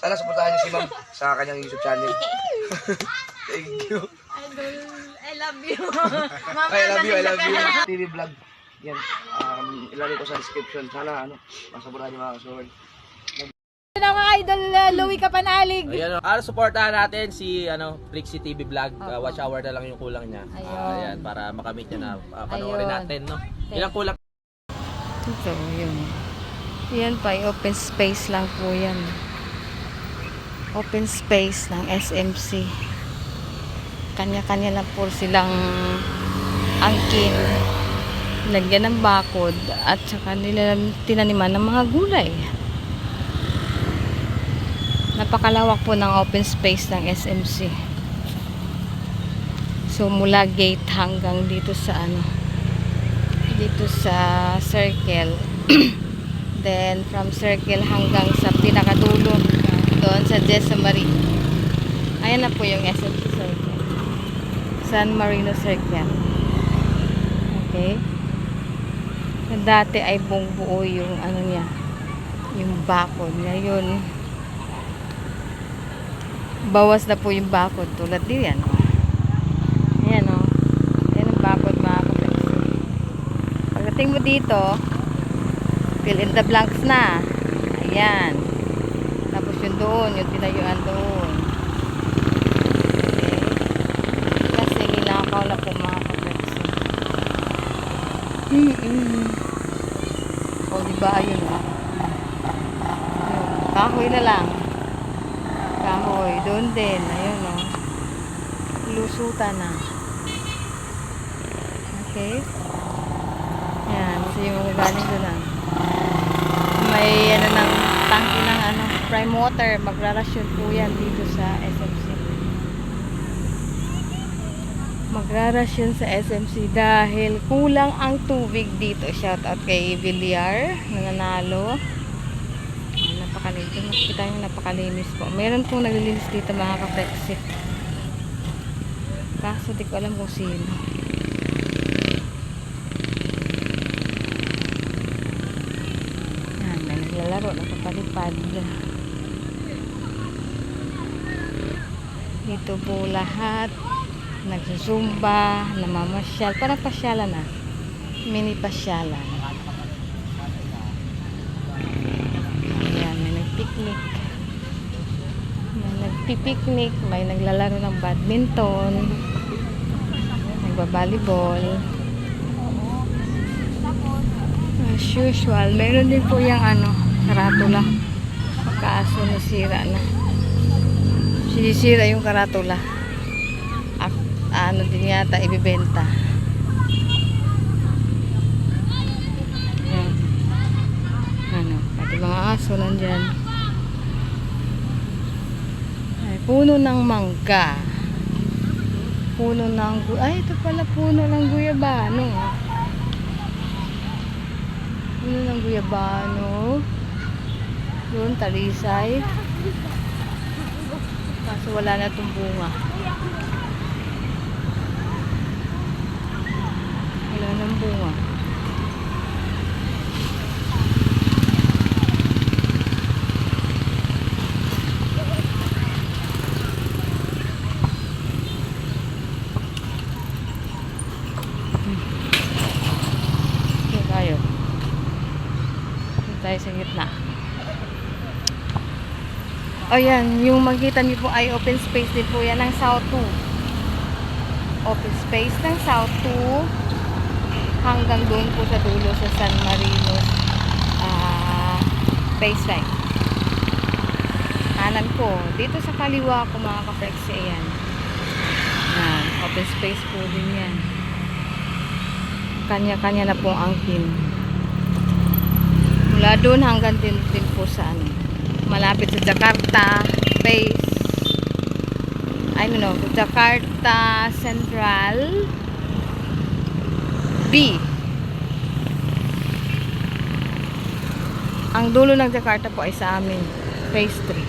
Sana supportahan niyo si ma'am sa kanyang YouTube channel. Thank you. Idol, I love you. Mama, I love you, I love you. TV vlog. Yan. Ilalagay ko sa description. Sana masupportahan niyo mga kasuwag. Hello mga idol, Louie Kapanalig. Ayan, supportahan natin si Brixie TV Vlog. Watch hour na lang yung kulang niya. Ayan, para makamit niya na panoorin natin, no? Ilang kulang. Ito, yun. Yan pa, open space lang po yan. Open space ng SMC. Kanya-kanya lang po silang angkin. Lagyan ng bakod at saka nila tinaniman ng mga gulay. Napakalawak po ng open space ng SMC. So mula gate hanggang dito sa dito sa circle. Then from circle hanggang sa pinakadulo doon sa Jessa Marie. Ayan na po yung SMC circle. San Marino Circle. Okay. Dati ay buong buo yung niya, yung bakod. Ngayon bawas na po yung bakod tulad din yan. Ayan o. Ayan ang bakod mga kapatid. Pagdating mo dito, fill in the blanks na. Ayan. Tapos yung doon, yung tinayuan doon. Okay. Kasi hinakaw na po mga kapatid. O diba ayun o. Kahoy na lang. Kahoy, doon din. Ayun o. Lusutan na. Okay. Ayan. So yung galing doon lang. May ng tangke ng prime water. Magrarasyon po yan dito sa SMC. Magrarasyon sa SMC dahil kulang ang tubig dito. Shout out kay Villar na nanalo. Napakalinis. Makikita nyo napakalinis po. Meron pong naglilinis dito mga ka-Brexit. Kaso di ko alam kung sino. Yan, may naglalaro. Nakapalipad. Dito po lahat. Nagsusumba. Namamasyal. Parang pasyalan na. Mini pasyalan. Picnic. May nagpipiknik, may naglalaro ng badminton, nagbabalibol. As usual, meron din po yung karatula. Kaso nasira na. Sinisira yung karatula. Din yata ibibenta. Pati mga aso nandyan. Puno ng mangga. Puno ng ito pala puno ng guyabano. Puno ng guyabano. Doon talisay. Kaso wala na itong bunga. Wala nang bunga. Tayo sa gitna. O yan, yung makita niyo po ay open space din po yan ng South 2. Open space ng South 2 hanggang doon po sa dulo sa San Marino baseline. Kanan ko. Dito sa kaliwa ko mga ka-Brexit yan. Yan. Open space po din yan. Kanya-kanya na pong angkin. Mula doon hanggang din po sa malapit sa Jakarta base. Jakarta Central B. Ang dulo ng Jakarta po ay sa amin. Phase 3.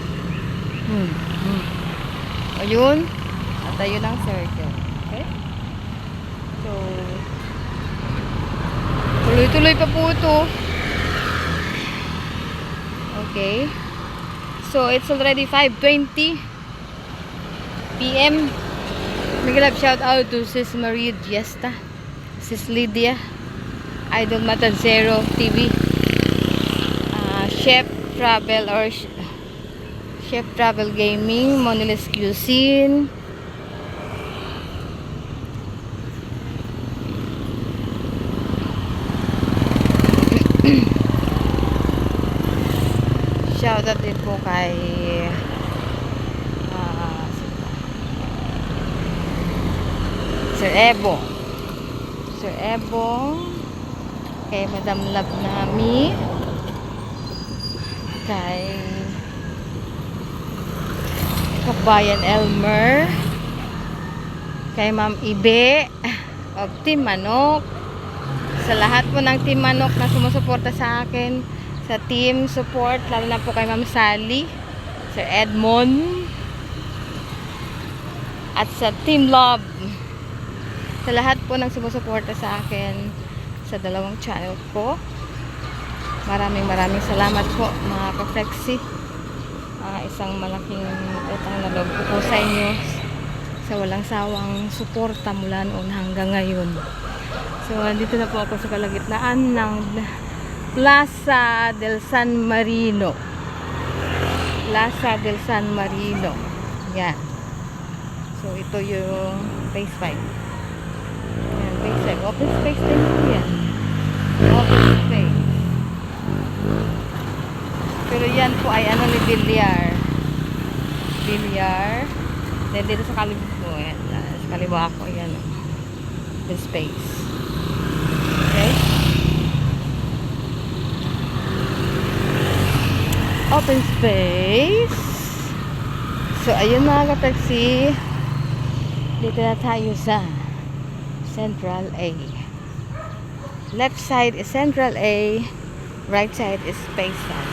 Ayun. At ayun ang circle. Okay? So, tuloy-tuloy pa po ito. Okay. So, it's already 5:20 p.m. Big love shout out to Sis Marie Diesta, Sis Lydia, Idol Matadzero TV, Chef Travel or Chef Travel Gaming, Monilis Cuisine, shout out din po kay Sir Ebo. Sir Ebo, kay Madam Love Nami, kay Kabayan Elmer, kay Ma'am Ibe of Team Manok, sa lahat po ng Team Manok na sumusuporta sa akin, sa team support, lalo na po kay Ma'am Sally, Sir Edmond, at sa Team Love, sa lahat po ng sumusuporta sa akin sa dalawang channel ko. Maraming salamat po mga ka-flexi. Isang malaking utang na loob ko po sa inyo sa walang sawang suporta mula noon hanggang ngayon. So, dito na po ako sa kalagitnaan ng Plaza del San Marino. Plaza del San Marino. Yan. So, ito yung phase 5. Yan, phase 5. Open space din po yan. Open space. Pero yan po ay ano ni Villar. Villar. Then dito sa kaliwa po. Yan. Sa kaliwa ako. Yan. The space. Okay. Open space. So, ayun mga ka-taxi. Dito na tayo sa Central A. Left side is Central A. Right side is Space Farm.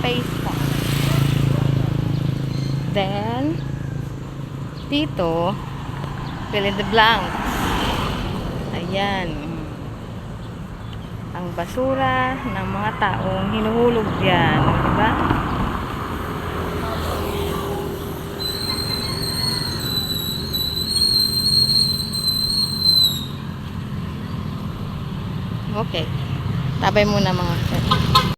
Space Farm. Then, dito, fill in the blanks. Ayan. Ang basura ng mga taong hinuhulog dyan. Diba? Okay. Tabay muna mga friends.